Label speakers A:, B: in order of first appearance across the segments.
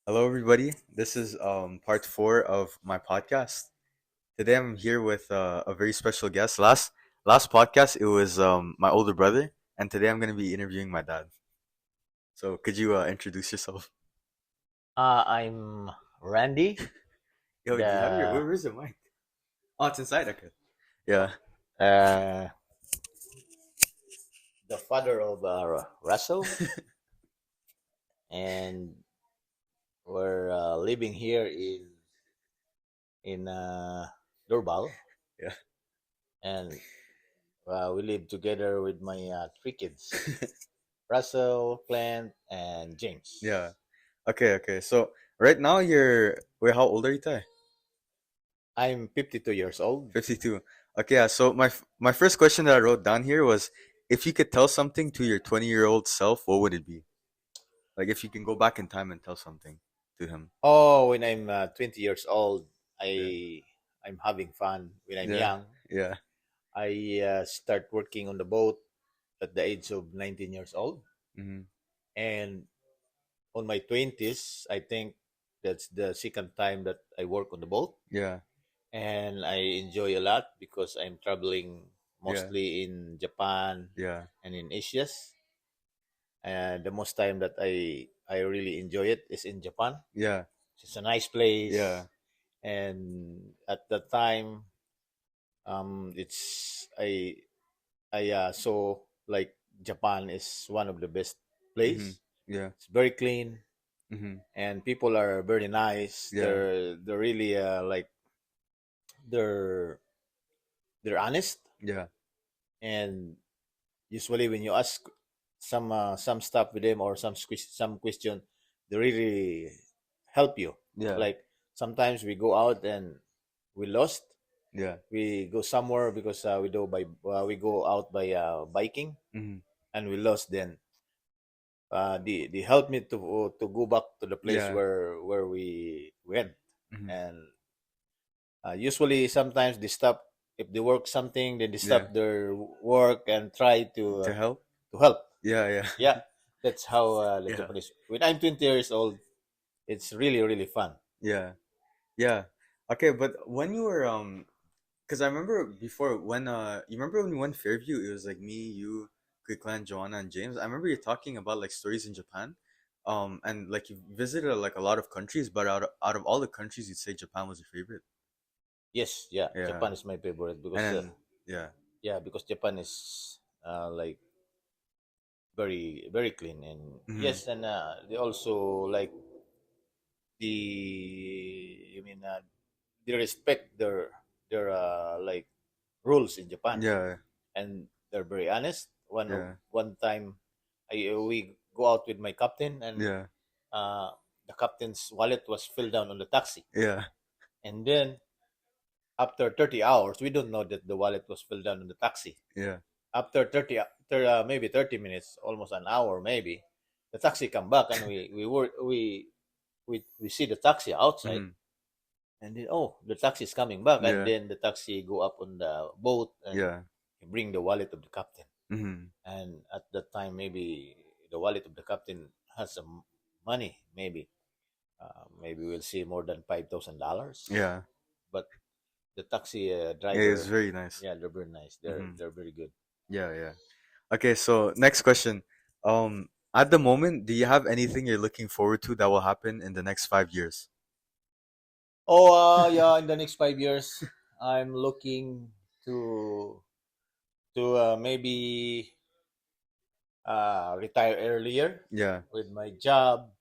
A: Hello, everybody. This is part four of my podcast. Today, I'm here with a very special guest. Last podcast, it was my older brother, and today I'm going to be interviewing my dad. So, could you introduce yourself?
B: I'm Randy,
A: Yo, do you have your
B: the
A: where's the mic? Oh, it's inside. Okay. Yeah.
B: uh, the father of Russell, and we're living here in Dorbal,
A: Yeah.
B: and we live together with my three kids: Russell, Clint, and
A: Yeah.
B: James.
A: Okay. Okay. So right now you're wait. How old are you, Ty?
B: I'm 52 years old.
A: 52. Okay. Yeah. So my first question that I wrote down here was, if you could tell something to your 20-year-old self, what would it be? Like if you can go back in time and tell something to him.
B: Oh, when I'm 20 years old,
A: Yeah.
B: I'm having fun. When I'm
A: Yeah.
B: young,
A: Yeah.
B: I start working on the boat at the age of 19 years old.
A: Hmm.
B: And on my 20s, I think that's the second time that I work on the boat.
A: Yeah.
B: And I enjoy a lot because I'm traveling
A: Yeah.
B: mostly in Japan
A: Yeah.
B: and in Asia. And the most time that I really enjoy it is in Japan.
A: Yeah.
B: It's a nice place.
A: Yeah.
B: And at that time, it's I saw like Japan is one of the best
A: Hmm.
B: place.
A: Yeah.
B: It's very clean
A: Hmm.
B: and people are very nice.
A: Yeah.
B: They're really like they're they're honest,
A: Yeah.
B: and usually when you ask some stuff with them or some question, they really help you.
A: Yeah.
B: Like sometimes we go out and we lost.
A: Yeah.
B: We go somewhere because we go out by biking
A: Hmm.
B: and we lost. Then they helped me to go back to the place
A: Yeah.
B: where we went.
A: Hmm.
B: And usually sometimes they stop if they work something, then they
A: Yeah.
B: stop their work and try
A: To help.
B: to help.
A: Yeah. Yeah.
B: Yeah, that's how the
A: Yeah.
B: Japanese. When I'm 20 years old, it's really really fun.
A: Yeah. Yeah. Okay, but when you were because I remember before when you remember when we went Fairview, it was like me, you, Quick Clan, Joanna, and James. I remember you talking about like stories in Japan. And like you visited like a lot of countries, but out of all the countries, you'd say Japan was your favorite.
B: Yes, yeah,
A: Yeah.
B: Japan is my favorite
A: And
B: because
A: then yeah.
B: yeah, because Japan is like very very clean. And
A: Hmm.
B: yes, and they also like the I mean they respect their like rules in Japan,
A: Yeah.
B: and they're very honest.
A: Yeah.
B: One time, we go out with my captain, and
A: Yeah.
B: uh, the captain's wallet was filled down on the taxi.
A: Yeah.
B: And then after 30 hours, we don't know that the wallet was filled down on the taxi.
A: Yeah.
B: After maybe 30 minutes, almost an hour maybe, the taxi come back, and we see the taxi outside.
A: Hmm.
B: And then, oh, the taxi is coming back, and
A: Yeah.
B: then the taxi go up on the boat and
A: Yeah.
B: bring the wallet of the captain.
A: Hmm.
B: And at that time, maybe the wallet of the captain has some money. Maybe we'll see more than $5,000.
A: Yeah.
B: But the taxi
A: Yeah. It's
B: driver,
A: very nice.
B: yeah, they're very nice. They're
A: Hmm.
B: they're very good.
A: Yeah. Yeah. Okay. So next question. At the moment, do you have anything you're looking forward to that will happen in the next 5 years?
B: Oh, yeah. In the next 5 years, I'm looking to maybe retire earlier
A: Yeah.
B: with my job,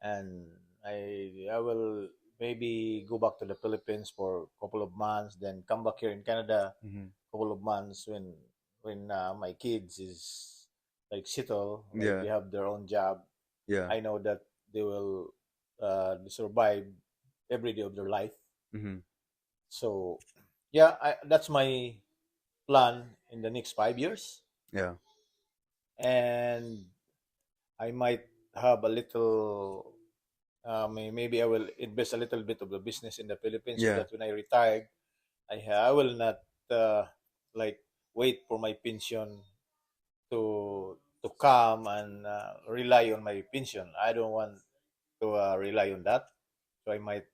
B: and I will maybe go back to the Philippines for a couple of months, then come back here in Canada
A: Hmm.
B: couple of months when my kids is like settle, like
A: Yeah.
B: they have their own job.
A: Yeah.
B: I know that they will survive every day of their life.
A: Hmm.
B: So yeah, that's my plan in the next 5 years.
A: Yeah.
B: And I might have a little maybe I will invest a little bit of the business in the Philippines so
A: Yeah.
B: that when I retire, I will not like wait for my pension to come and rely on my pension. I don't want to rely on that. So I might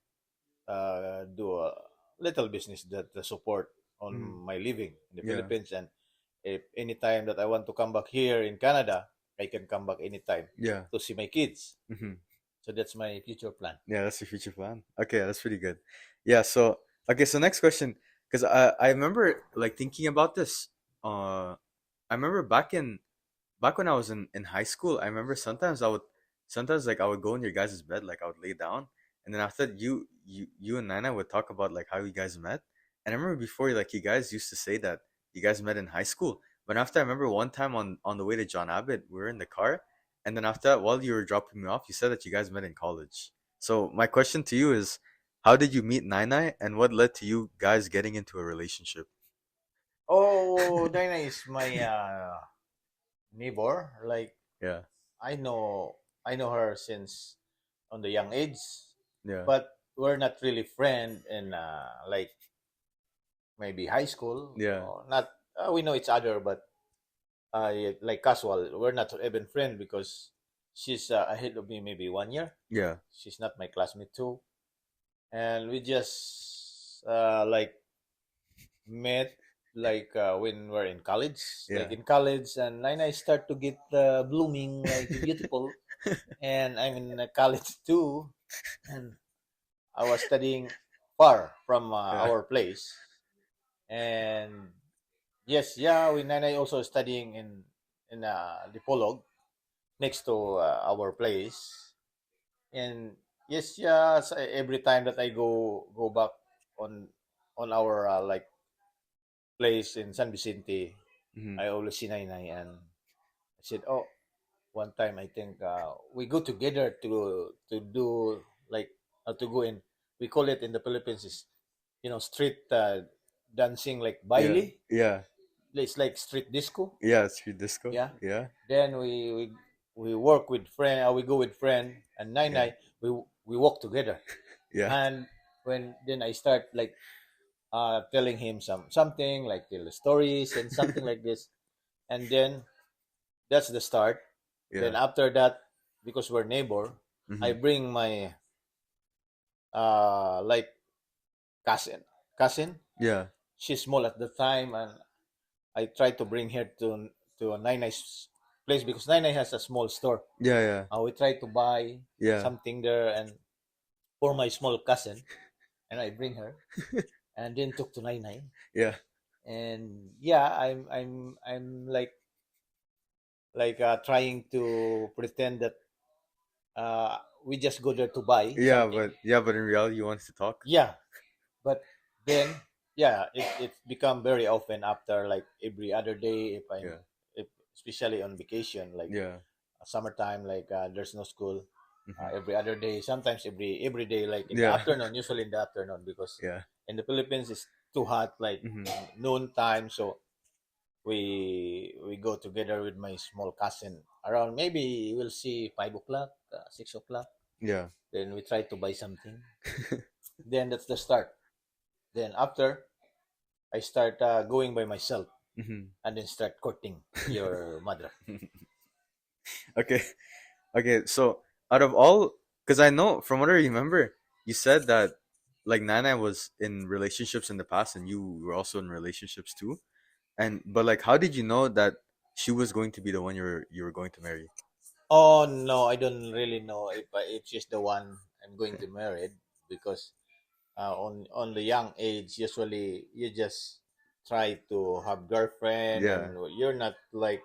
B: do a little business that support on
A: Mhm.
B: my living in the
A: Yeah.
B: Philippines. And if any time that I want to come back here in Canada, I can come back anytime
A: Yeah.
B: to see my kids.
A: Hmm.
B: So that's my future plan.
A: Yeah, that's your future plan. Okay, that's pretty good. Yeah, so okay, so next question, because I remember like thinking about this. I remember back when I was in high school. I remember sometimes like I would go in your guys' bed, like I would lay down, and then after that, you and Nana would talk about like how you guys met. And I remember before, like you guys used to say that you guys met in high school. But after I remember one time on the way to John Abbott, we were in the car, and then after that, while you were dropping me off, you said that you guys met in college. So my question to you is, how did you meet Nina, and what led to you guys getting into a relationship?
B: Oh, Dina is my neighbor. Like
A: Yeah,
B: I know, I know her since on the young age,
A: yeah,
B: but we're not really friend in like maybe high school
A: yeah,
B: or not. We know each other, but yeah, like casual. We're not even friend because she's ahead of me maybe 1 year.
A: yeah,
B: She's not my classmate too, and we just like met like when we're in college,
A: yeah,
B: like in college, and then I start to get blooming like beautiful, and I'm in college too, and I was studying far from
A: yeah,
B: our place, and yes, yeah, we Nanay also studying in Dipolog next to our place, and yes, yeah, so every time that I go back on our like place in San Vicente,
A: hmm,
B: I always see Nainay, and I said, oh, one time I think we go together to do like to go in. We call it in the Philippines is street dancing like
A: yeah,
B: baile.
A: yeah,
B: It's like street disco.
A: yeah. Street disco.
B: Yeah.
A: Yeah,
B: Then we work with friend. We go with friend and nine
A: yeah,
B: nine. We walk together.
A: yeah,
B: And when then I start like telling him something like tell the stories and something like this, and then that's the start. Then
A: yeah,
B: after that, because we're neighbor, I
A: hmm,
B: bring my like cousin. Cousin,
A: yeah,
B: she's small at the time, and I try to bring her to a Nai's place because Nai has a small store.
A: yeah, yeah,
B: We try to buy
A: yeah,
B: something there and for my small cousin, and I bring her and then talk to Nai.
A: yeah,
B: And yeah, I'm like trying to pretend that we just go there to buy something.
A: yeah, but in reality, you wanted to talk.
B: Yeah, but then yeah, it become very often after like every other day if I'm
A: Yeah,
B: if especially on vacation like
A: yeah,
B: summertime like there's no school
A: hmm,
B: every other day sometimes every day like in the
A: yeah,
B: afternoon usually in the afternoon because
A: yeah,
B: in the Philippines it's too hot like
A: hmm,
B: noon time so we go together with my small cousin around maybe we'll see 5 o'clock 6 o'clock
A: yeah,
B: then we try to buy something then that's the start then after I start going by myself
A: hmm.
B: and then start courting your mother.
A: Okay, okay. So out of all, because I know from what I remember, you said that like Nana was in relationships in the past, and you were also in relationships too. And but like, how did you know that she was going to be the one you were going to marry?
B: Oh no, I don't really know if she's the one I'm going to marry because on the young age usually you just try to have girlfriend and
A: Yeah,
B: you're not like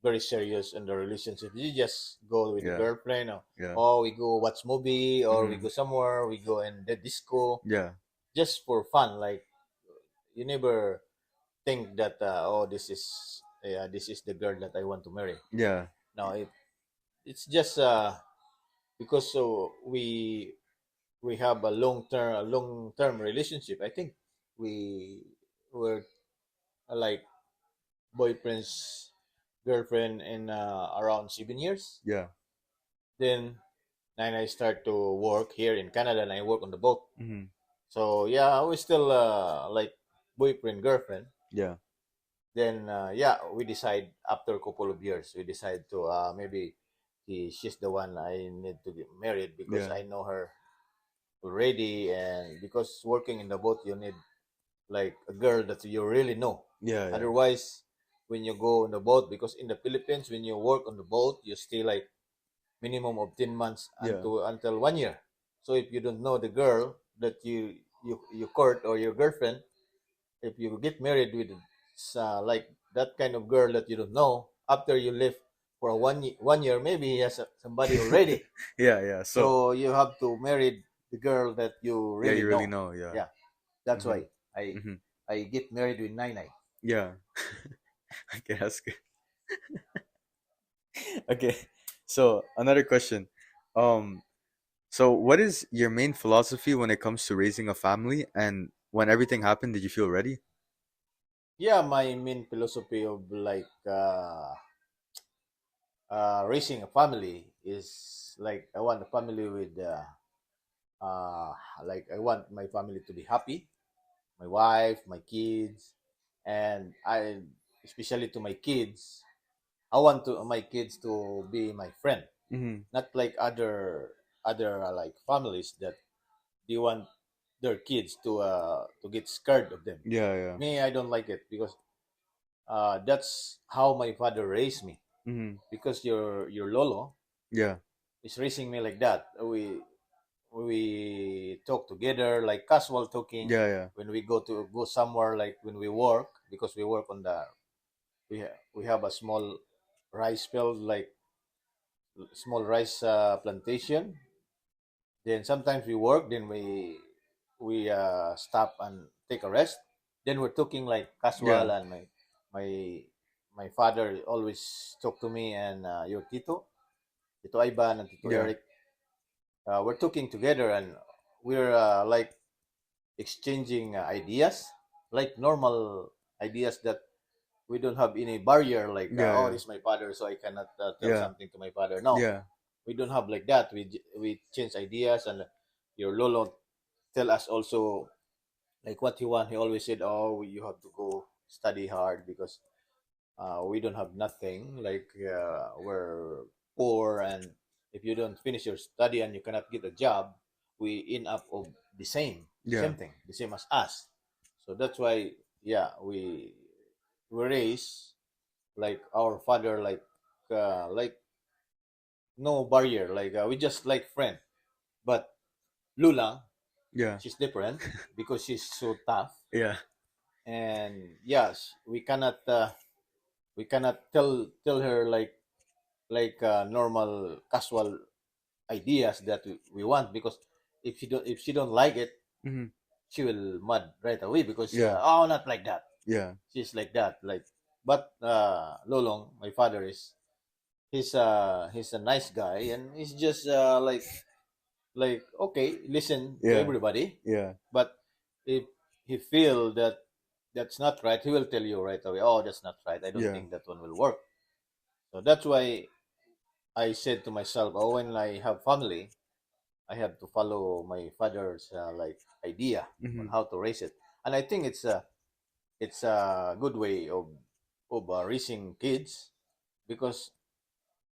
B: very serious in the relationship. You just go with the
A: yeah,
B: girlfriend
A: yeah,
B: or we go watch movie or we
A: hmm,
B: go somewhere, we go in the disco
A: yeah,
B: just for fun. Like you never think that this is the girl that I want to marry.
A: yeah,
B: No, it's just because so we have a long term relationship. I think we were like boyfriends girlfriend in around 7 years.
A: yeah,
B: Then I start to work here in Canada and I work on the boat.
A: hmm,
B: So yeah, we still like boyfriend girlfriend.
A: yeah,
B: Then yeah, we decide after a couple of years we decide to maybe she's the one I need to get married because
A: Yeah.
B: I know her already, and because working in the boat you need like a girl that you really know.
A: Yeah. Yeah.
B: Otherwise, when you go on the boat, because in the Philippines when you work on the boat you stay like minimum of 10 months
A: Yeah.
B: until 1 year. So if you don't know the girl that you court or your girlfriend, if you get married with like that kind of girl that you don't know, after you live for 1 year, maybe he has somebody already.
A: Yeah. Yeah. So
B: So you have to marry the girl that you
A: yeah,
B: really
A: you really
B: know.
A: know. Yeah.
B: Yeah, that's
A: Mm-hmm.
B: why I
A: Mm-hmm.
B: I get married with Nai Nai.
A: Yeah. Okay, that's good. Okay. So another question. Um. So what is your main philosophy when it comes to raising a family? And when everything happened, did you feel ready?
B: Yeah, my main philosophy of like raising a family is like I want a family with uh, like I want my family to be happy, my wife, my kids, and I especially to my kids. I want to my kids to be my friend,
A: Mm-hmm.
B: not like other like families that they want their kids to get scared of them.
A: Yeah. Yeah.
B: Me, I don't like it because that's how my father raised me.
A: Mm-hmm.
B: Because your lolo
A: Yeah.
B: is raising me like that. We talk together like casual talking
A: Yeah. Yeah.
B: when we go somewhere, like when we work, because we work on the we have a small rice field, like small rice plantation. Then sometimes we work, then we stop and take a rest. Then we're talking like
A: Yeah.
B: casual, and my my father always talk to me, and your Tito Ivan and Tito
A: Yeah.
B: Eric, we're talking together, and we're like exchanging ideas, like normal ideas that we don't have any barrier, like
A: Yeah.
B: oh,
A: Yeah.
B: this is my father, so I cannot tell
A: Yeah.
B: something to my father. No,
A: Yeah.
B: we don't have like that. We change ideas, and your lolo tell us also like what he want. He always said, oh, you have to go study hard because we don't have nothing, like we're poor, and if you don't finish your study and you cannot get a job, we end up of the
A: Yeah.
B: same thing, the same as us. So that's why, yeah, we raise like our father, like no barrier, like we just like friend. But Lula,
A: Yeah.
B: she's different because she's so tough.
A: Yeah.
B: And yes, we cannot tell her like normal casual ideas that we want, because if she don't like it,
A: Mm-hmm.
B: she will mad right away, because
A: Yeah.
B: oh, not like that,
A: Yeah.
B: she's like that, like. But Lolong, my father, is he's a nice guy, and he's just like okay, listen to
A: Yeah.
B: everybody.
A: Yeah.
B: But if he feel that that's not right, he will tell you right away, oh, that's not right, I don't
A: Yeah.
B: think that one will work. So that's why I said to myself, oh, when I have family, I have to follow my father's like idea on
A: Mm-hmm.
B: how to raise it. And I think it's a good way of raising kids, because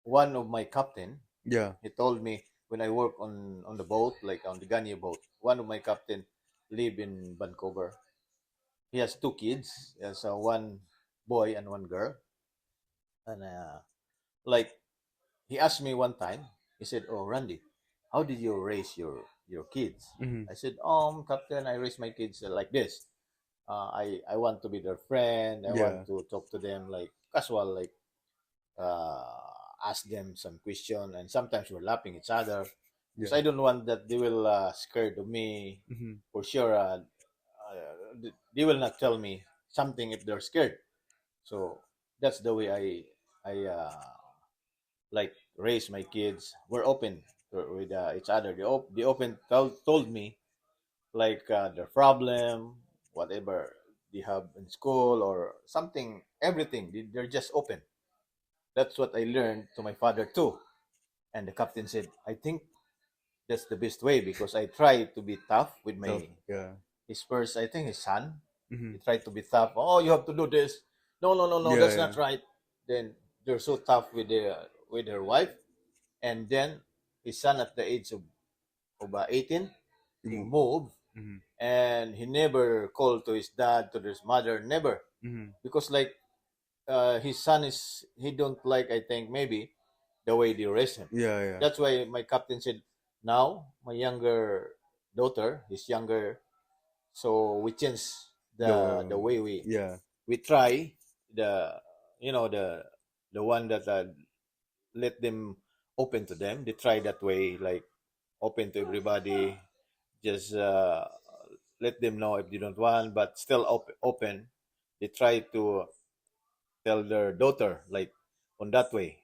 B: one of my captain,
A: Yeah.
B: he told me when I work on the boat, like on the Ganya boat, one of my captain live in Vancouver. He has two kids. He has one boy and one girl. And like he asked me one time, he said, oh, Randy, how did you raise your kids?
A: Mm-hmm.
B: I said, Captain, I raise my kids like this. I want to be their friend. I
A: Yeah.
B: want to talk to them like casual, like ask them some question, and sometimes we're laughing each other, because
A: Yeah.
B: I don't want that they will scared of me.
A: Mm-hmm.
B: For sure, they will not tell me something if they're scared. So that's the way I like raise my kids. We're open with each other. They open told me like their problem, whatever they have in school or something, everything. They're just open. That's what I learned to my father too. And the captain said, I think that's the best way, because I try to be tough with
A: Tough.
B: my
A: Yeah.
B: his first, I think his son.
A: Mm-hmm.
B: He tried to be tough. Oh, you have to do this. No, no, no, no,
A: Yeah.
B: that's
A: Yeah.
B: not right. Then they're so tough with their wife. and then his son at the age of 18,
A: You
B: he
A: move.
B: moved,
A: Mm-hmm.
B: and he never called to his dad, to his mother, never,
A: Mm-hmm.
B: because like his son is, he don't like, I think maybe the way they raise him.
A: Yeah, yeah.
B: That's why my captain said, now my younger daughter, his younger, so we change the way
A: Yeah.
B: we try the, the one that let them open to them. They try that way, like open to everybody, just let them know if they don't want, but still open. They try to tell their daughter like on that way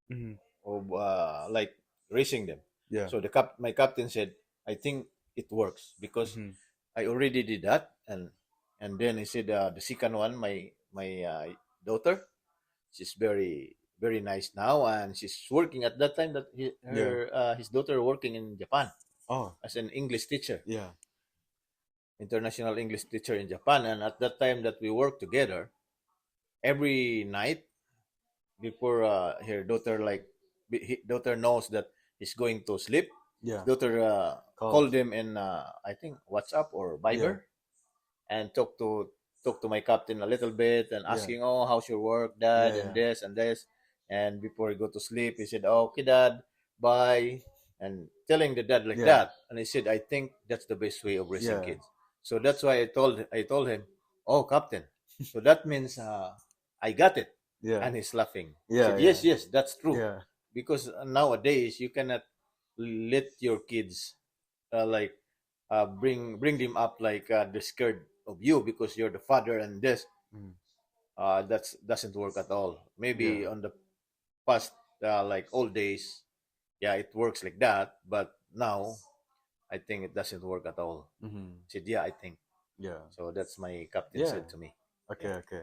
A: Mm-hmm.
B: of like raising them.
A: Yeah.
B: So my captain said, I think it works because
A: Mm-hmm.
B: I already did that, and then he said the second one, my daughter, she's very nice now, and she's working at that time that
A: Yeah.
B: his daughter working in Japan
A: Oh,
B: as an English teacher,
A: yeah.
B: international English teacher in Japan. And at that time that we worked together, every night before her daughter like daughter knows that he's going to sleep, his
A: Yeah.
B: daughter
A: Calls.
B: called him in I think WhatsApp or
A: Yeah.
B: Viber, and talk to my captain a little bit and
A: Yeah.
B: asking, oh, how's your work, dad,
A: Yeah.
B: and
A: Yeah.
B: this and this. And before he go to sleep, he said, oh, okay, dad, bye, and telling the dad like
A: Yeah.
B: that. And he said, I think that's the best way of raising
A: Yeah.
B: kids. So that's why I told him, oh, captain, so that means I got it.
A: Yeah.
B: And he's laughing. He
A: Yeah.
B: said,
A: Yeah.
B: yes, yes, that's true,
A: Yeah.
B: because nowadays you cannot let your kids like bring them up like they're scared of you because you're the father, and this
A: Mm.
B: that's doesn't work at all.
A: Yeah.
B: Maybe on the past like old days, yeah, it works like that, but now I think it doesn't work at all.
A: Mm-hmm.
B: I said, yeah, I think
A: Yeah.
B: so. That's my captain
A: Yeah.
B: said to me.
A: Okay.
B: Yeah,
A: Okay.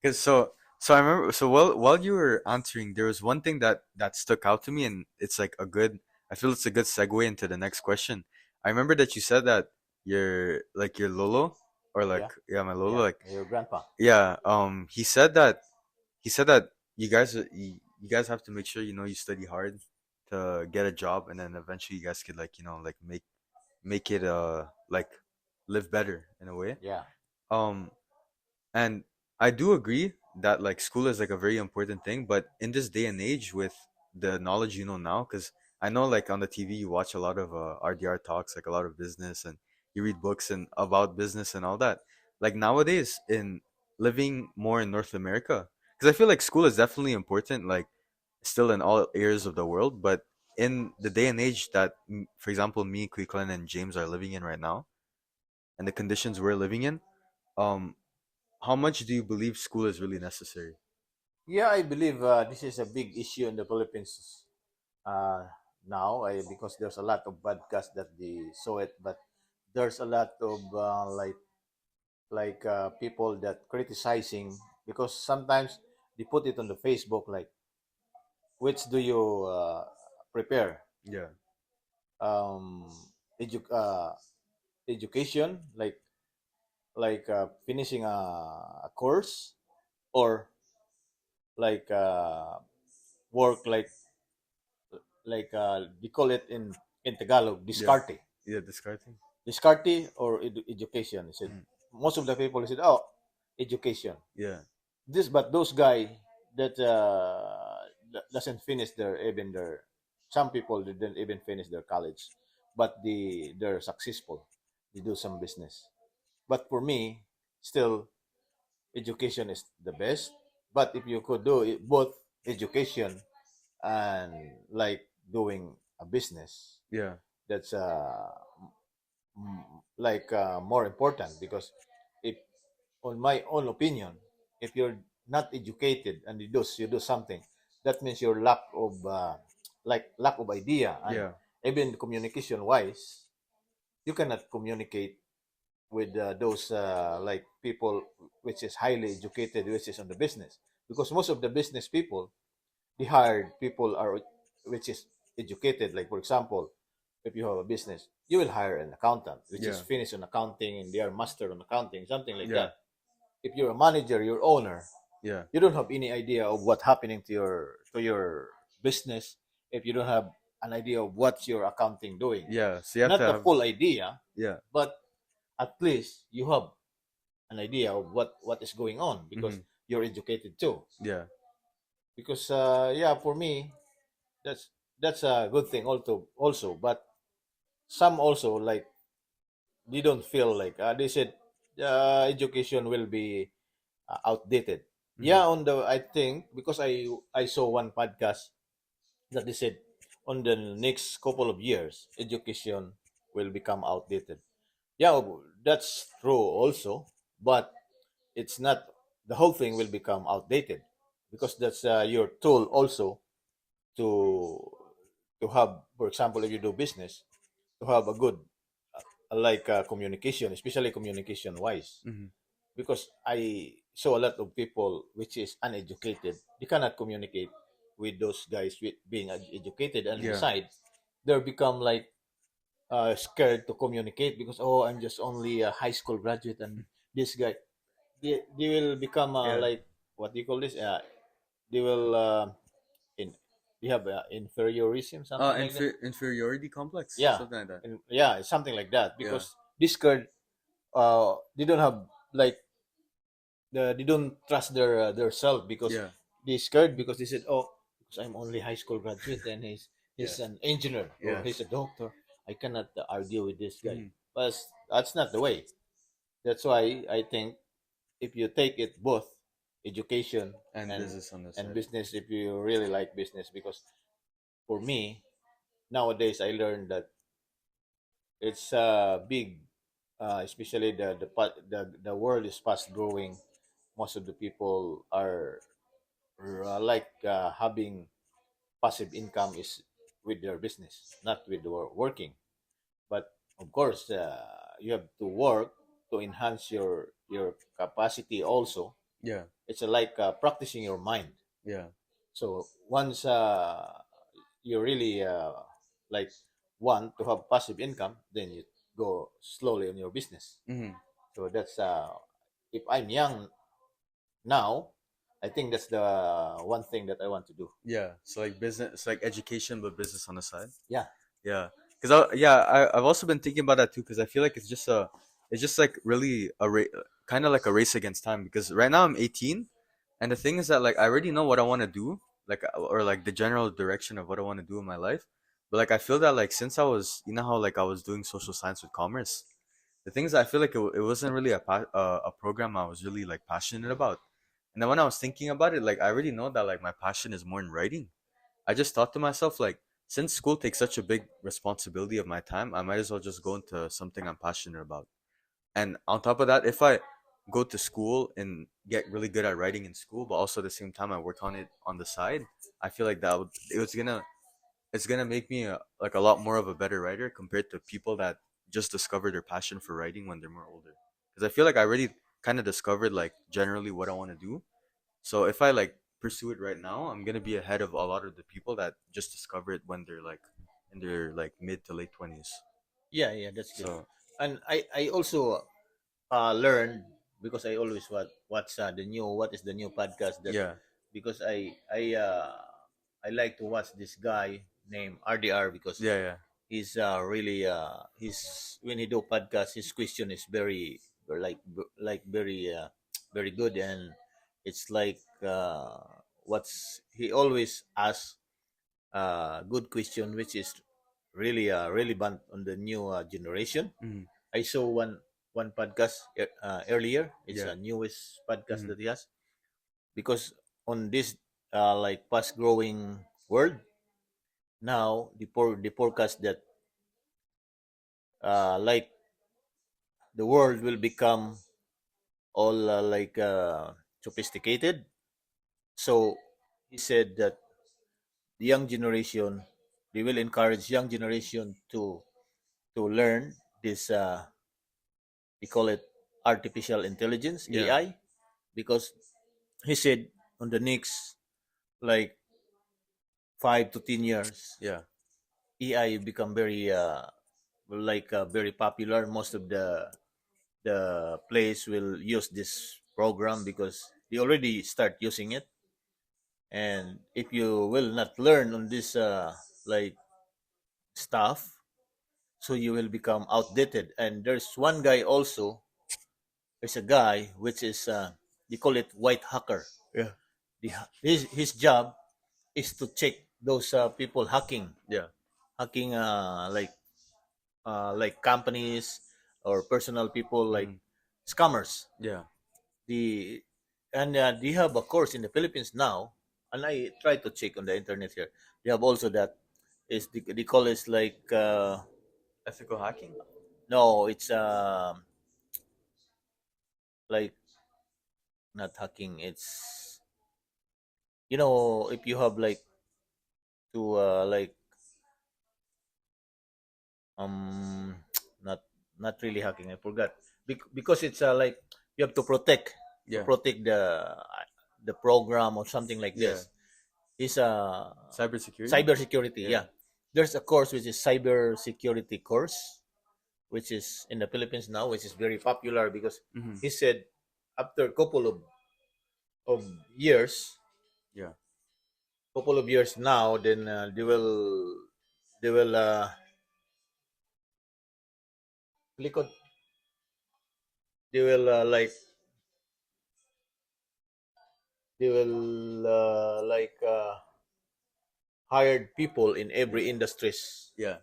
A: Because so I remember while you were answering, there was one thing that stuck out to me, and it's like a good. I feel it's a good segue into the next question. I remember that you said that your Lolo, or like
B: yeah,
A: yeah, my Lolo,
B: yeah.
A: like
B: Your grandpa.
A: yeah. He said that you guys have to make sure you study hard to get a job, and then eventually you guys could like like make it like live better in a way.
B: Yeah,
A: Um, and I do agree that like school is like a very important thing, but in this day and age with the knowledge now, because I know like on the TV you watch a lot of RDR talks, like a lot of business, and you read books and about business and all that. Like nowadays, in living more in North America, because I feel like school is definitely important, like still in all areas of the world, but in the day and age that, for example, me, Quickland, and James are living in right now, and the conditions we're living in, um, how much do you believe school is really necessary?
B: yeah. I believe this is a big issue in the Philippines uh, now, because there's a lot of podcasts that they saw it, but there's a lot of people that criticizing, because sometimes they put it on the Facebook like, which do you prepare,
A: Yeah,
B: um, education, finishing a course, or like work, we call it in Tagalog,
A: yeah,
B: discarte.
A: yeah. Discarding.
B: Discarte or education. He said,
A: Mm.
B: most of the people said, oh, education.
A: Yeah,
B: But those guy that doesn't finish some people didn't even finish their college, but they're successful. They do some business. But for me, still, education is the best. But if you could do it, both education and like doing a business,
A: yeah,
B: that's more important, because if, on my own opinion, if you're not educated and you do something, that means your lack of idea, and
A: yeah,
B: even communication wise, you cannot communicate with those people which is highly educated, which is on the business, because most of the business people, the hired people are which is educated. Like for example, if you have a business, you will hire an accountant which is
A: yeah,
B: finished on accounting and they are master on accounting, something like
A: yeah,
B: that. If you're a manager, you're owner,
A: yeah,
B: you don't have any idea of what happening to your business, if you don't have an idea of what your accounting doing.
A: Yeah. So you have to
B: Not the
A: have.
B: full idea,
A: Yeah.
B: but at least you have an idea of what is going on
A: Hmm.
B: because you're educated too.
A: Yeah.
B: Because yeah, for me, that's that's a good thing also. But some also like they don't feel like they said education will be outdated.
A: Hmm.
B: Yeah, on the I think because I saw one podcast that they said on the next couple of years education will become outdated. Yeah, that's true also, but it's not the whole thing will become outdated because that's your tool also to have, for example, if you do business, to have a good communication, especially communication wise.
A: Hmm.
B: Because I saw a lot of people which is uneducated, they cannot communicate with those guys with being educated, and
A: Yeah.
B: inside they become like scared to communicate because oh I'm just only a high school graduate and this guy they will become
A: Yeah.
B: like what do you call this they will in they have inferiorism something like that.
A: Inferiority complex,
B: Yeah,
A: something like that.
B: and yeah, something like that
A: Yeah.
B: because this girl they don't have like they don't trust their self because
A: Yeah.
B: they scared because they said oh because I'm only high school graduate and
A: Yeah.
B: he's an engineer or
A: Yeah.
B: he's a doctor, I cannot argue with this guy.
A: Hmm.
B: But that's not the way. That's why I think if you take it both education
A: And
B: and
A: business on the
B: and
A: side.
B: business if you really like business because for me nowadays I learned that it's big, especially the world is fast growing. Most of the people are having passive income is with their business, not with working. But of course, you have to work to enhance your capacity. Also,
A: Yeah.
B: it's like practicing your mind.
A: Yeah.
B: So once you really like want to have passive income, then you go slowly on your business.
A: Hmm.
B: So that's if I'm young now, I think that's the one thing that I want to do.
A: Yeah. So like business, it's like education, but business on the side.
B: Yeah,
A: Yeah, because I've also been thinking about that too. Because I feel like it's just like really kind of like a race against time. Because right now I'm 18, and the thing is that like I already know what I want to do, like or like the general direction of what I want to do in my life. But like I feel that like since I was, you know how like I was doing social science with commerce, the thing is I feel like it wasn't really a program I was really like passionate about. And then when I was thinking about it, like I already know that like my passion is more in writing. I just thought to myself, like, since school takes such a big responsibility of my time, I might as well just go into something I'm passionate about. And on top of that, if I go to school and get really good at writing in school, but also at the same time I work on it on the side, I feel like it's gonna make me like a lot more of a better writer compared to people that just discover their passion for writing when they're more older. Because I feel like I already kind of discovered like generally what I want to do, so if I like pursue it right now, I'm gonna be ahead of a lot of the people that just discover it when they're like in their like mid to late 20s.
B: yeah, yeah. That's good.
A: So
B: And I also learned because I always what's the new what is the new podcast that
A: yeah,
B: because I like to watch this guy named RDR because
A: yeah, yeah,
B: he's really he's when he do podcast his question is very very very good and it's like what's he always asks good question which is really relevant on the new generation.
A: mm,
B: I saw one podcast earlier. It's
A: yeah,
B: a newest podcast
A: mm,
B: that he has because on this like fast growing world now the forecast that like the world will become all sophisticated. So he said that the young generation they will encourage young generation to learn this we call it artificial intelligence
A: yeah,
B: AI because he said on the next like 5 to 10 years
A: yeah,
B: AI become very very popular. Most of the place will use this program because they already start using it And if you will not learn on this like stuff, so you will become outdated. And there's one guy also, there's a guy which is they call it white hacker.
A: Yeah.
B: His job is to check those people
A: Yeah.
B: hacking like companies or personal people, like
A: Hmm.
B: scammers.
A: Yeah.
B: The and they have a course in the Philippines now, and I tried to check on the internet here. They have also that is they call it like
A: Ethical hacking.
B: no, it's like not hacking. It's if you have like to like um not not really hacking. I forgot because it's like you have to
A: Yeah.
B: protect the program or something like
A: Yeah.
B: this. Is
A: Cybersecurity.
B: cybersecurity.
A: Yeah.
B: Yeah, there's a course which is cybersecurity course, which is in the Philippines now, which is very popular because
A: Hmm.
B: he said after a of years,
A: Yeah.
B: now, then they will likod- they will they will hired people in every industries,
A: Yeah.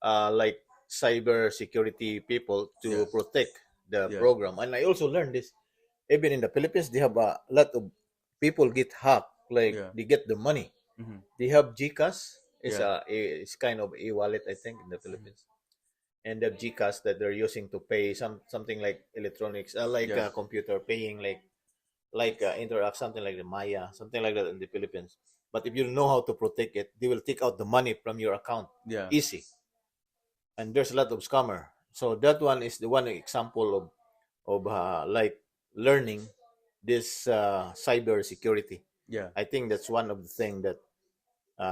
B: like cyber security people
A: Yeah.
B: to protect the
A: Yeah.
B: program. And I also learned this even in the Philippines. They have a lot of people get hacked, like
A: Yeah.
B: they get the money.
A: Hmm.
B: They have GCash.
A: Yeah.
B: It's kind of a wallet, I think, in the
A: Hmm.
B: Philippines. And the GCash that they're using to pay something like electronics, like
A: Yeah.
B: computer paying, like interact, something like the Maya, something like that in the Philippines. But if you know how to protect it, they will take out the money from your account
A: Yeah.
B: easy. And there's a lot of scammer. So that one is the one example of like learning this cyber security.
A: Yeah.
B: I think that's one of the thing that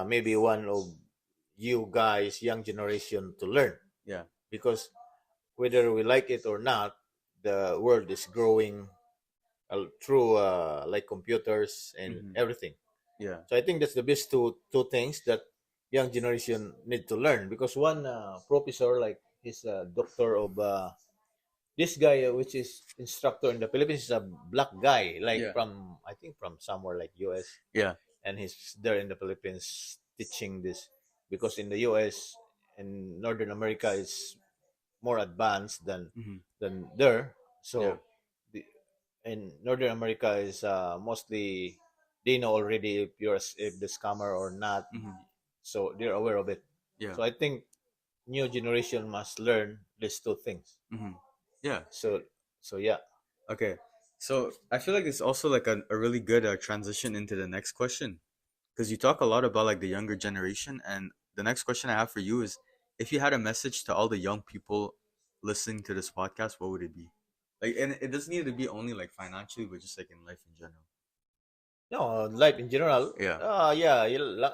B: maybe one of you guys, young generation, to learn,
A: Yeah.
B: because whether we like it or not, the world is growing through like computers and
A: Hmm.
B: everything.
A: Yeah.
B: So I think that's the best two things that young generation need to learn, because one professor, like he's a doctor of this guy, which is instructor in the Philippines, is a black guy, like
A: Yeah.
B: from, I think, from somewhere like US,
A: Yeah.
B: and he's there in the Philippines teaching this, because in the US and Northern America is more advanced
A: Hmm.
B: than there.
A: Yeah.
B: So the, in Northern America is mostly they know already if if the scammer or not,
A: Hmm.
B: so they're aware of it.
A: Yeah.
B: So I think new generation must learn these two things.
A: Hmm. Yeah.
B: So yeah.
A: Okay. So I feel like it's also like a really good transition into the next question, because you talk a lot about like the younger generation, and the next question I have for you is, if you had a message to all the young people listening to this podcast, what would it be? Like, and it doesn't need to be only like financially, but just like in life in general.
B: No, life in general.
A: Yeah.
B: Yeah,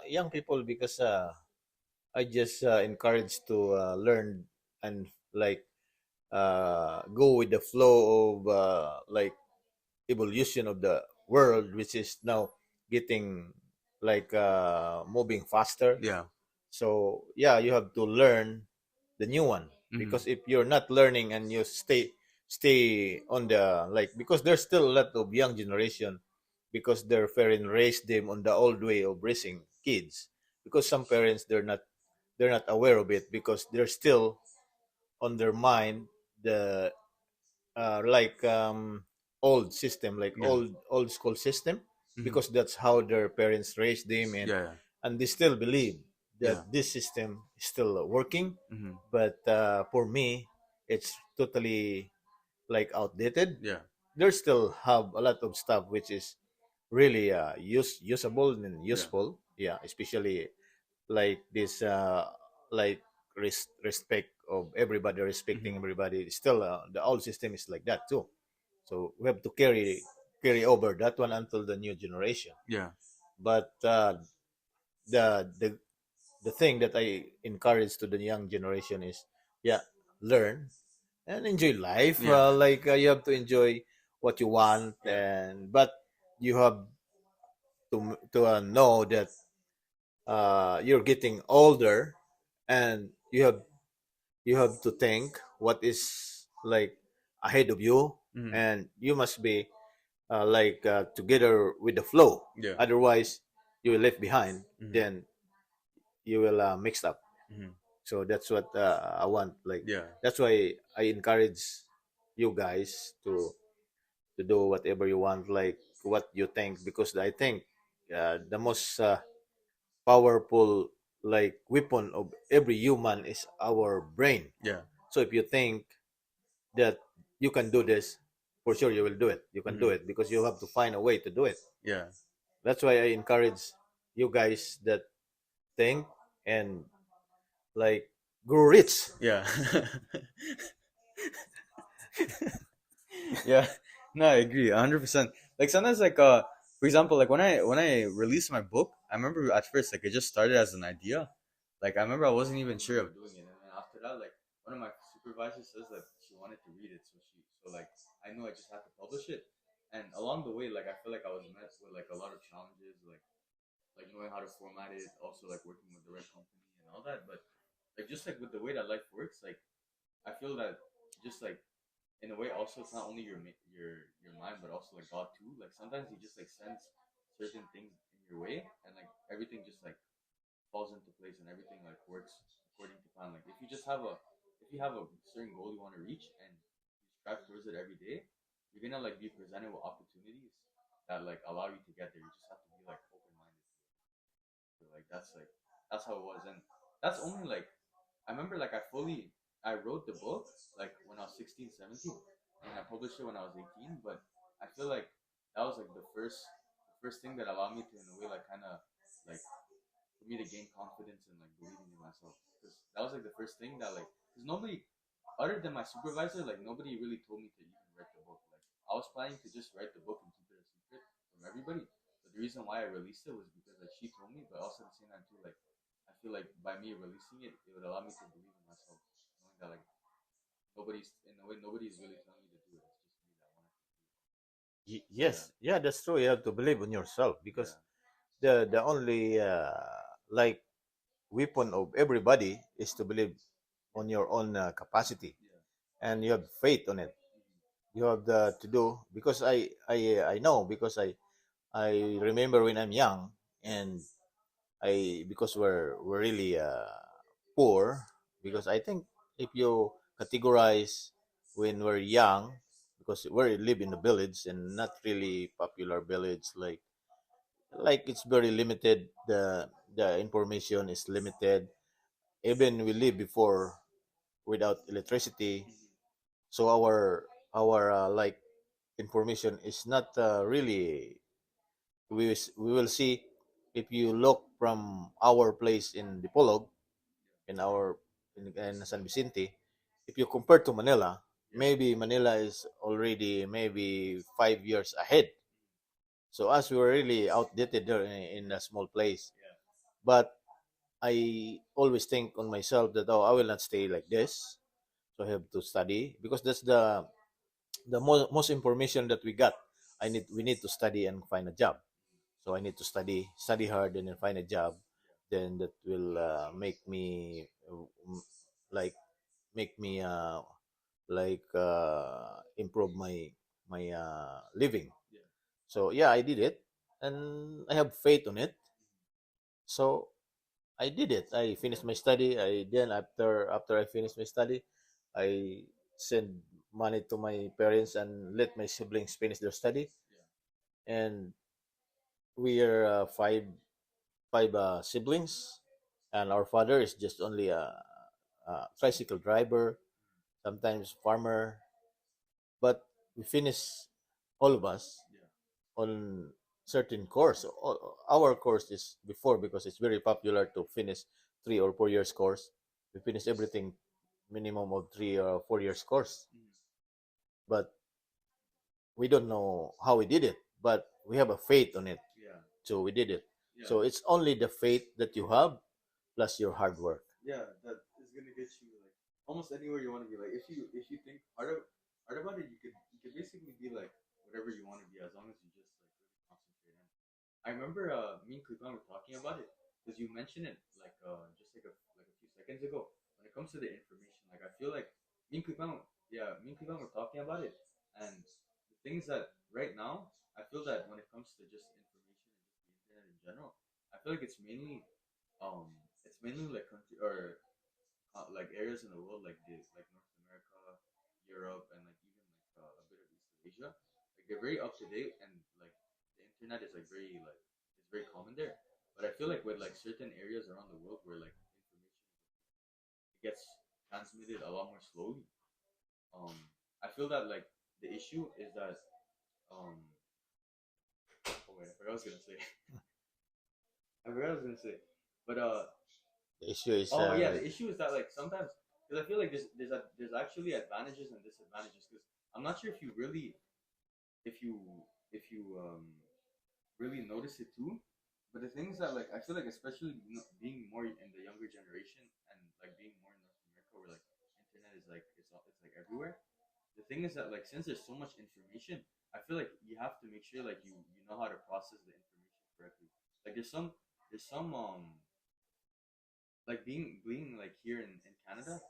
B: young people, because I just encourage to learn and like go with the flow of like evolution of the world, which is now getting like moving faster.
A: Yeah.
B: So yeah, you have to learn the new one,
A: Mm-hmm.
B: because if you're not learning and you stay on the, like, because there's still a lot of young generation, because their parents raised them on the old way of raising kids, because some parents, they're not aware of it, because they're still on their mind the like old system, like
A: Yeah.
B: old school system,
A: Mm-hmm.
B: because that's how their parents raised them,
A: Yeah.
B: and they still believe
A: Yeah.
B: that this system is still working.
A: Mm-hmm.
B: But for me, it's totally like outdated.
A: Yeah.
B: They still have a lot of stuff which is really usable and
A: Yeah.
B: useful, yeah, especially like this like respect of everybody, respecting
A: Mm-hmm.
B: everybody. Still the old system is like that too, so we have to carry over that one until the new generation.
A: Yeah.
B: But the the the thing that I encourage to the young generation is, yeah, learn and enjoy life.
A: Yeah.
B: Like you have to enjoy what you want,
A: Yeah.
B: and but you have to know that you're getting older, and you have to think what is like ahead of you,
A: Mm-hmm.
B: and you must be together with the flow.
A: Yeah.
B: Otherwise, you will left behind.
A: Mm-hmm.
B: Then you will mixed up.
A: Mm-hmm.
B: So that's what I want. Like
A: Yeah.
B: that's why I encourage you guys to do whatever you want, like what you think, because I think the most powerful like weapon of every human is our brain.
A: Yeah.
B: So if you think that you can do this, for sure you will do it. You can do
A: Mm-hmm.
B: it because you have to find a way to do it.
A: Yeah.
B: That's why I encourage you guys that think and like grow rich.
A: Yeah. Yeah. No, I agree, 100%. Like sometimes, like for example, like when I released my book, I remember at first like it just started as an idea. Like I remember I wasn't even sure of doing it, and then after that, like one of my supervisors says that she wanted to read it, so like I knew I just had to publish it. And along the way, like I feel like I was met with like a lot of challenges, like knowing how to format it, also like working with the right company and all that. But like just like with the way that life works, like I feel that just like in a way also it's not only your mind but also like God too. Like sometimes he just like sends certain things in your way and like everything just like falls into place and everything like works according to plan. Like if you have a certain goal you want to reach and you strive towards it every day, you're gonna like be presented with opportunities that like allow you to get there. You just have to be like open minded. So like that's how it was. And that's only like I remember like I wrote the book like when I was 16, 17, and I published it when I was 18. But I feel like that was like the first thing that allowed me to in a way like kind of like for me to gain confidence and like believing in myself, because that was like the first thing that like because nobody other than my supervisor, like nobody really told me to even write the book. Like I was planning to just write the book and keep it a secret from everybody. But the reason why I released it was because like she told me, but also at the same time too, like I feel like by me releasing it, it would allow me to believe in myself, knowing that like nobody's in a way nobody's really telling you to do it. It's just me that wanted to do it. Yeah,
B: Yes, yeah, that's true. You have to believe in yourself
A: yeah,
B: because the only like weapon of everybody is to believe
A: yeah,
B: on your own capacity,
A: yeah.
B: and you have faith on it. You have to do because I know because I remember when I'm young, and I because we're really poor, because I think if you categorize when we're young, because we live in a village and not really popular village, like it's very limited, the information is limited. Even we live before without electricity, so our like information is not really, we will see if you look from our place in Dipolog, in our in San Vicente, if you compare to Manila,
A: Yeah.
B: maybe Manila is already maybe 5 years ahead. So us, we were really outdated there in a small place.
A: Yeah.
B: But I always think on myself that, oh, I will not stay like this. So I have to study because that's the most information that we got. We need to study and find a job. So I need to study hard, and then find a job. Then that will make me like make me improve my living.
A: Yeah.
B: So yeah, I did it, and I have faith on it. So I did it. I finished my study. I then after I finished my study, I sent money to my parents and let my siblings finish their study.
A: Yeah.
B: And we are five siblings, and our father is just only a tricycle driver, sometimes farmer. But we finish, all of us,
A: Yeah.
B: on certain course. Our course is before, because it's very popular to finish 3 or 4 years course. We finish everything minimum of 3 or 4 years course.
A: Mhm.
B: But we don't know how we did it, but we have a faith on it.
A: Yeah.
B: So we did it.
A: Yeah.
B: So it's only the faith that you have plus your hard work.
A: Yeah, that is gonna get you like almost anywhere you want to be. Like if you think hard about it, you could basically be like whatever you want to be as long as you just like really concentrate. And I remember as you mentioned it, like just like a few seconds ago, when it comes to the information, like I feel like me and Kupan, yeah, me and Kupan were talking about it, and the thing is that right now, I feel that when it comes to just information and just the internet in general, I feel like it's mainly like country or like areas in the world like North America, Europe, and like even a bit of East Asia. Like they're very up to date, and like the internet is like very like it's very common there. But I feel like with like certain areas around the world where like information it gets transmitted a lot more slowly. Um, I feel that like the issue is that um oh wait, I forgot what I was gonna say. I forgot what I was gonna say. But
B: The issue is
A: oh yeah, the issue is that like sometimes because I feel like there's actually advantages and disadvantages because I'm not sure if you really if you if you really notice it too. But the thing is that like I feel like especially being more in the younger generation and like being more in North America where like internet is like it's like everywhere. The thing is that like since there's so much information, I feel like you have to make sure like you know how to process the information correctly. Like there's some like being like here in Canada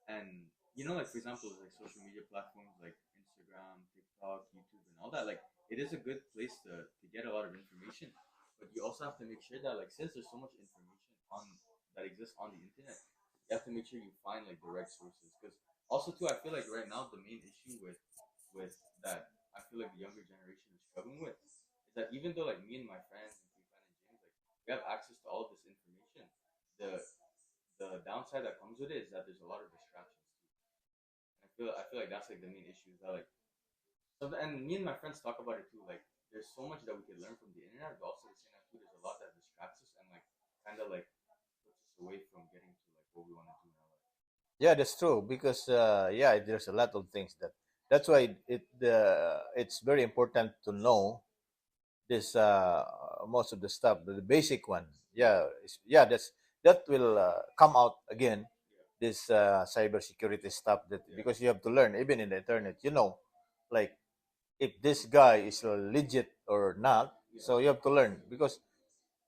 A: and like for example like social media platforms like Instagram, TikTok, YouTube, and all that, like it is a good place to get a lot of information, but you also have to make sure that like since there's so much information on that exists on the internet, you have to make sure you find like the right sources because also too I feel like right now the main issue with that I feel like the younger generation is struggling with is that even though like me and my friends and Keith and James like we have access to all of this information, the the downside that comes with it is that there's a lot of distractions too. I feel like that's like the main issue is that like and me and my friends talk about it too. Like there's so much that we can learn from the internet, but also at the same time too, there's a lot that distracts us and like kind of like puts us away from getting to like what we want to do in our life.
B: yeah, that's true because yeah, there's a lot of things that's why it's very important to know this most of the stuff, the basic one. Yeah, yeah, that will come out again. This cybersecurity stuff that
A: Yeah,
B: because you have to learn even in the internet. Like if this guy is legit or not.
A: yeah,
B: So you have to learn because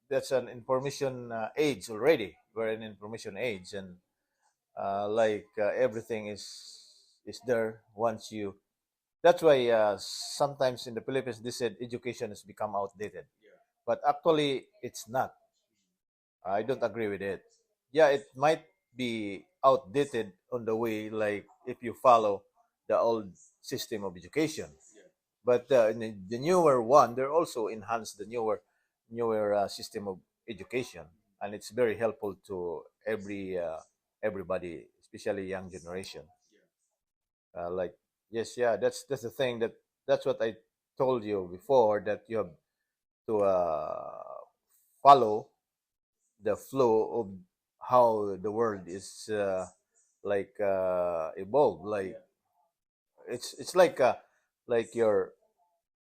B: that's an information age already. We're in information age, and everything is there once you. That's why sometimes in the Philippines they said education has become outdated,
A: yeah,
B: but actually it's not. I don't agree with it. Yeah, it might be outdated on the way, like if you follow the old system of education.
A: yeah,
B: But in the newer one, they also enhance the newer system of education, and it's very helpful to everybody, especially young generation.
A: yeah,
B: Like yes, yeah, that's the thing that's what I told you before that you have to follow the flow of how the world is evolved. Like
A: yeah,
B: it's like your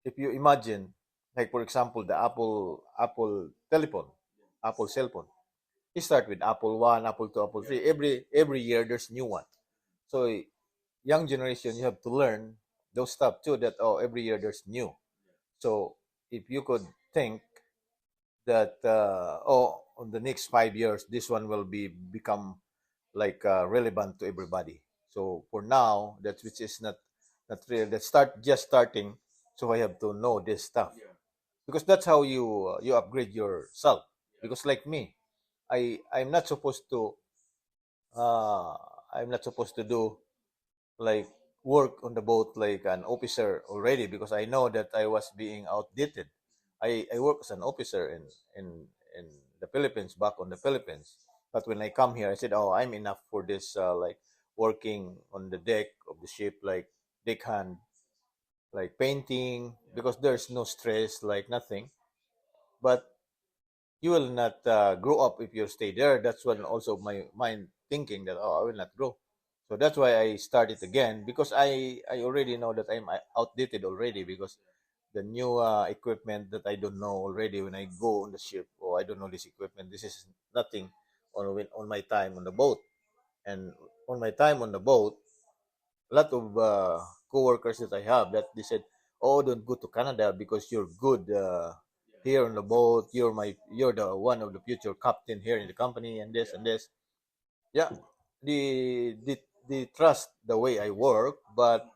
B: if you imagine, like for example, the Apple telephone,
A: yeah,
B: Apple cell phone. You start with Apple One, Apple Two, Apple
A: yeah,
B: Three. Every year there's new one. So young generation, you have to learn those stuff too. That every year there's new. So if you could think that on the next 5 years this one will become like relevant to everybody. So for now, that which is not real. That just starting. So I have to know this stuff
A: yeah,
B: because that's how you upgrade yourself.
A: yeah,
B: Because like me, I'm not supposed to uh I'm not supposed to do like work on the boat like an officer already because I know that I was being outdated. I work as an officer in the Philippines, back on the Philippines. But when I come here, I said, "Oh, I'm enough for this like working on the deck of the ship like deckhand, like painting
A: yeah,
B: because there's no stress, like nothing." But you will not grow up if you stay there. That's when
A: yeah,
B: also my mind thinking that I will not grow. So that's why I started again because I already know that I'm outdated already because the new equipment that I don't know already when I go on the ship. Oh, I don't know this equipment. This is nothing on my time on the boat. And on my time on the boat, a lot of co-workers that I have that they said, "Oh, don't go to Canada because you're good. here on the boat. You're the one of the future captain here in the company, and this
A: Yeah.
B: and this. Yeah, the trust the way I work, but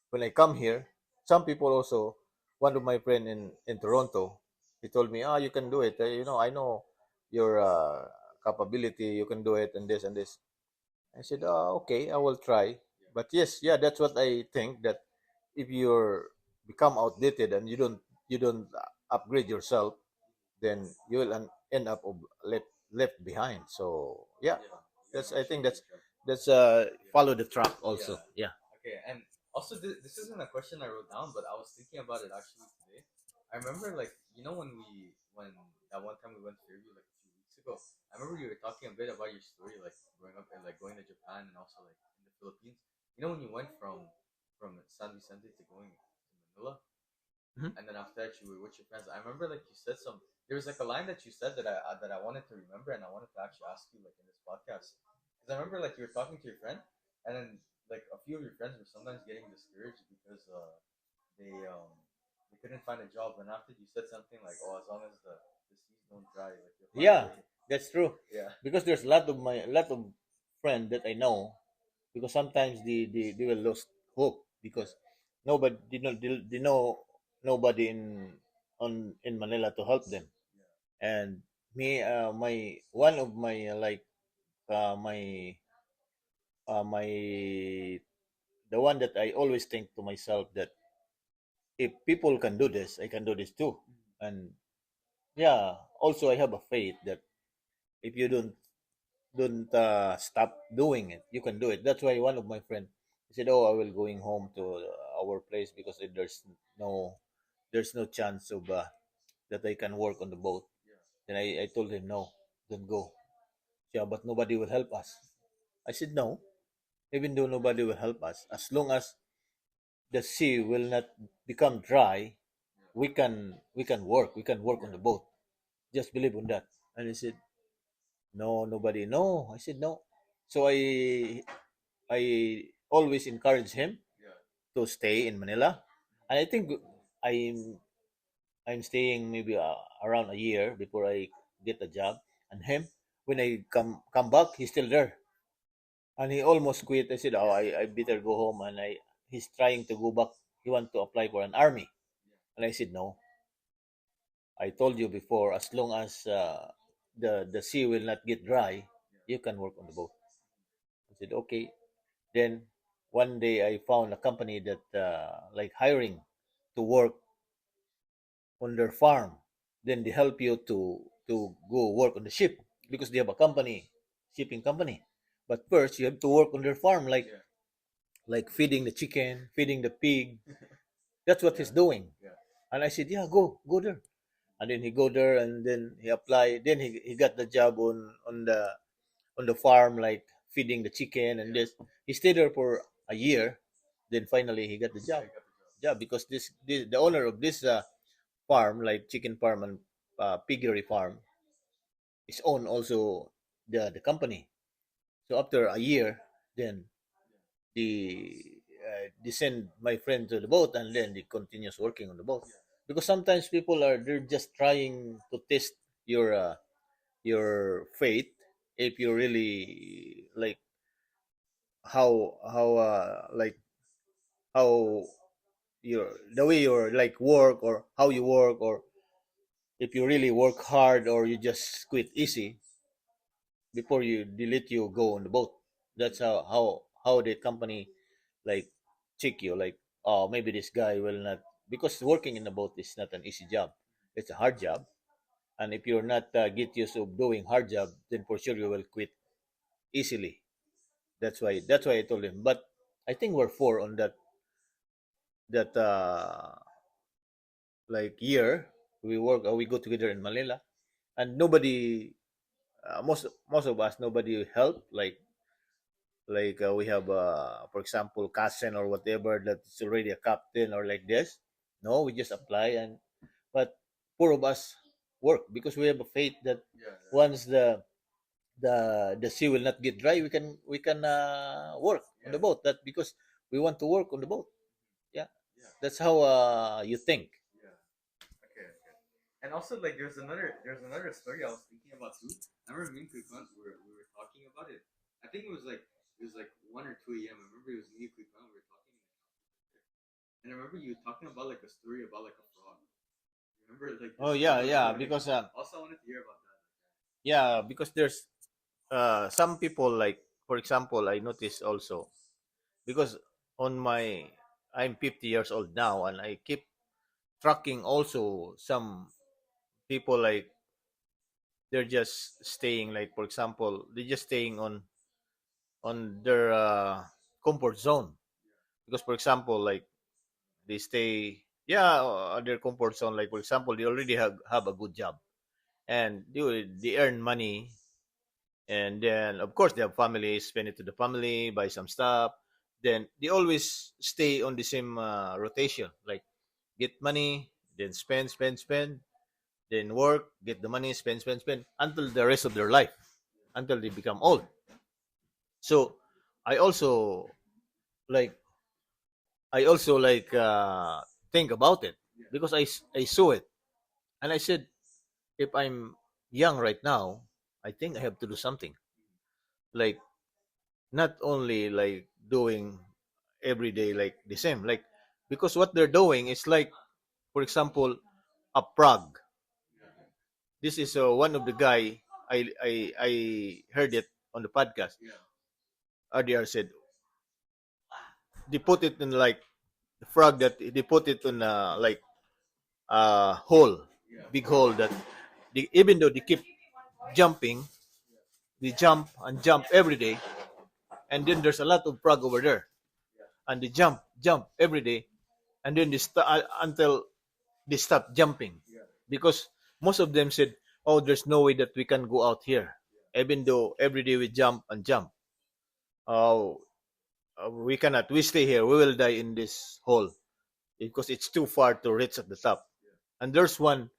B: when I come here, some people also. One of my friend in Toronto, he told me, "Ah, you can do it. I know your capability. You can do it, and this and this." I said, "Oh, okay, I will try." But yes, yeah, that's what I think. That if you're become outdated and you don't upgrade yourself, then you will end up left behind. So yeah,
A: Yeah, you gotta
B: that's
A: make
B: I
A: sure
B: think
A: you
B: that's
A: keep up.
B: that's
A: Yeah.
B: follow the track
A: Yeah.
B: also. Yeah.
A: Okay, and also this isn't a question I wrote down, but I was thinking about it actually today. I remember, like, when that one time we went to Fairview like a few weeks ago. I remember you were talking a bit about your story, like growing up and like going to Japan and also like in the Philippines. When you went from San Vicente to going to Manila,
B: Mhm.
A: and then after that you were with your friends. I remember like you said some. There was like a line that you said that I wanted to remember, and I wanted to actually ask you like in this podcast, because I remember like you were talking to your friend, and then like a few of your friends were sometimes getting discouraged because they couldn't find a job, and after you said something like, "Oh, as long as the seas don't dry, like you'll find a
B: Yeah,
A: way."
B: that's true.
A: Yeah,
B: Because there's a lot of friend that I know. Because sometimes they will lose hope
A: yeah,
B: because nobody they know nobody in Manila to help them.
A: yeah,
B: And me, my one of my my my the one that I always think to myself that if people can do this, I can do this too. And yeah, also I have a faith that if you don't stop doing it, you can do it. That's why one of my friend he said, "Oh, I will going home to our place because no there's no chance of that I can work on the boat."
A: yeah,
B: Then I told him, "No, don't go." Yeah, but nobody will help us. I said, "No, even though nobody will help us, as long as the sea will not become dry, we can work on
A: yeah,
B: the boat. Just believe on that." And he said, "No, nobody. No." I said, "No." So I always encourage him
A: yeah,
B: to stay in Manila, and I think I'm I'm staying maybe around a year before I get a job. And him, when I come back, he's still there, and he almost quit. I said, "Oh, I better go home." And he's trying to go back. He want to apply for an army, and I said, "No. I told you before. As long as the sea will not get dry, you can work on the boat." I said, "Okay." Then one day I found a company that like hiring to work on their farm. Then they help you to go work on the ship because they have a company, shipping company. But first you have to work on their farm,
A: yeah,
B: like feeding the chicken, feeding the pig. That's what
A: yeah,
B: he's doing.
A: yeah,
B: And I said, "Yeah, go there." And then he go there, and then he applied. Then he got the job on the farm, like feeding the chicken and
A: yeah,
B: this. He stayed there for a year. Then finally he got the
A: yeah.
B: job.
A: You got the job.
B: Yeah, because this the owner of this farm, like chicken farm and piggery farm, is own also the company. So after a year, then they send my friend to the boat, and then they continues working on the boat. Because sometimes people they're just trying to test your faith, if you really like how like how your the way you're like work, or how you work, or if you really work hard or you just quit easy before they let you go on the boat. That's how the company like check you, like, oh, maybe this guy will not, because working in the boat is not an easy job. It's a hard job, and if you're not get used to doing hard job, then for sure you will quit easily. That's why I told him. But I think we're four on that like year. We go together in Manila, and nobody, most of us, nobody help. Like we have, for example, cousin or whatever that's already a captain or like this. No, we just apply, and but four of us work because we have a faith that
A: Yeah, yeah,
B: once the sea will not get dry, we can work on
A: yeah,
B: the boat. That because we want to work on the boat. Yeah,
A: yeah,
B: that's how you think.
A: yeah. Okay, okay. And also, like, there's another story I was thinking about too. I remember me and Kukan we were talking about it. I think it was like 1 or 2 a.m. I remember it was me and Kukan. We were talking, and I remember you talking about like a story about like a frog. Remember like
B: Oh
A: this
B: yeah,
A: story
B: yeah.
A: about like.
B: Because
A: Also, I wanted to hear about that.
B: yeah, because there's some people, like for example, I noticed also because on my I'm 50 years old now, and I keep tracking also some people, like they're just staying, like for example they're just staying on their comfort zone. Because for example, like they stay, yeah, their comfort zone, like for example they already have a good job, and they earn money, and then of course they have family, spend it to the family, buy some stuff, then they always stay on the same rotation, like get money, then spend, then work, get the money, spend until the rest of their life, until they become old. So I also like I also think about it, because I saw it, and I said, if I'm young right now, I think I have to do something, like not only like doing every day like the same, like because what they're doing is like, for example, a Prague. This is one of the guy, I heard it on the podcast. RDR said they put it in like the frog, that they put it in like a hole, big hole, that even though they keep jumping, they jump and jump every day, and then there's a lot of frog over there, and they jump every day, and then until they stop jumping, because most of them said, "Oh, there's no way that we can go out here, even though every day we jump and jump. Oh, we cannot. We stay here. We will die in this hole because it's too far to reach at the top." And there's one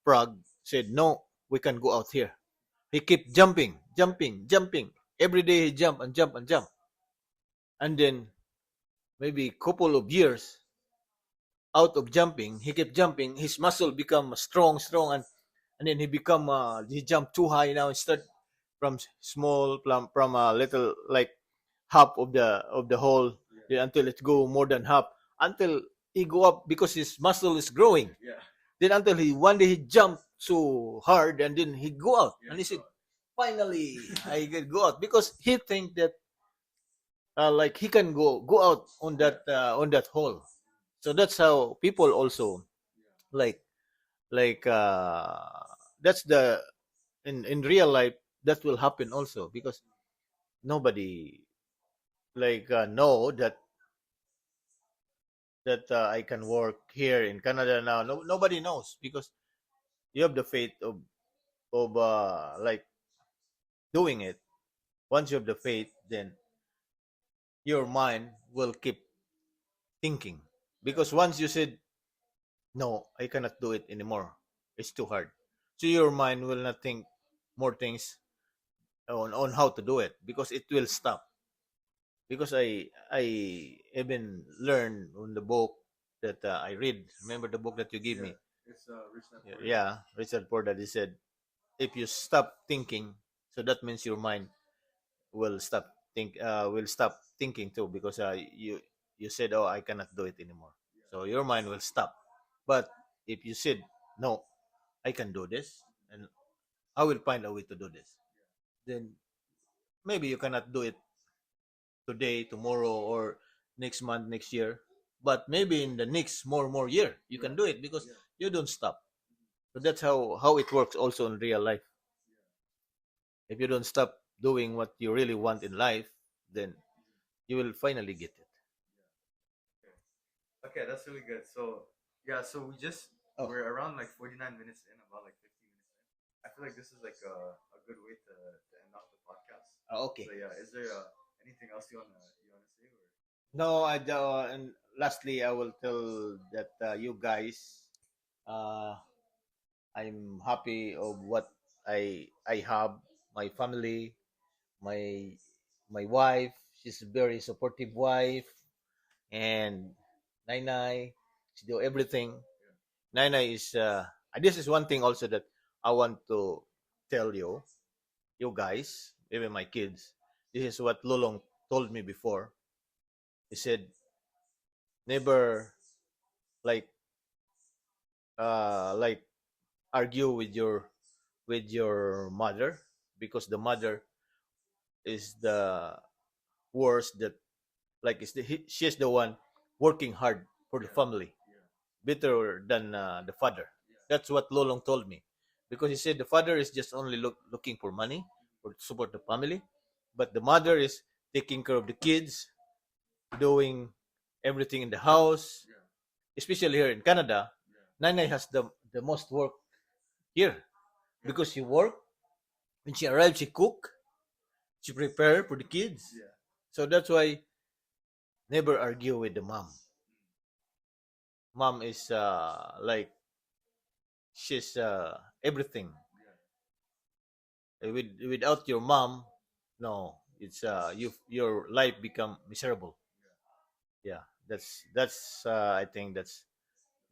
B: frog said, "No, we can go out here." He kept jumping. Every day he jump and jump and jump, and then maybe couple of years out of jumping, he kept jumping. His muscle become strong, and then he jumped too high now. Instead from small, from a little, like half of the hole, then until it go more than half, until he go up because his muscle is growing. Then until he one day he jumped so hard, and then he go out, and he said, "Finally, I can go out," because he think that like he can go out on that hole. So that's how people also, like like that's the in real life, that will happen also, because nobody know that I can work here in Canada now. No, nobody knows, because you have the faith of like doing it. Once you have the faith, then your mind will keep thinking, because once you said, "No, I cannot do it anymore, it's too hard," so your mind will not think more things on how to do it, because it will stop. Because I even learned on the book that I read. Remember the book that you gave me?
A: It's Rich Dad
B: Yeah,
A: Poor Dad.
B: yeah, Richard Ford, he said, if you stop thinking, so that means your mind will stop thinking too, because you said, "Oh, I cannot do it anymore," so your mind will stop. But if you said, "No, I can do this, and I will find a way to do this," then maybe you cannot do it today, tomorrow, or next month, next year, but maybe in the next more year you can do it, because you don't stop. So that's how it works also in real life. If you don't stop doing what you really want in life, then you will finally get it.
A: Okay, that's really good. So yeah, so
B: Oh,
A: we're around like 49 minutes in, about like 50 minutes in. I feel like this is like a good way to end off the podcast.
B: okay.
A: So yeah, is there anything else you wanna say or?
B: No, and lastly, I will tell that you guys, uh, I'm happy of what I have, my family, my my wife. She's a very supportive wife, and Nai Nai, she do everything. Nana is this is one thing also that I want to tell you, you guys, even my kids. This is what Lolong told me before. He said never like like argue with your mother, because the mother is the worst, that like she's the one working hard for the family, better than the father. That's what Lolong told me, because he said the father is just only looking for money or to support the family, but the mother is taking care of the kids, doing everything in the house. Especially here in Canada, Nanay has the most work here, because she work. When she arrives, she cook, she prepare for the kids. So that's why never argue with the mom. Mom is like she's everything. Without your mom, no, it's your life become miserable. Yeah, that's I think that's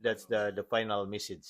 B: the final message.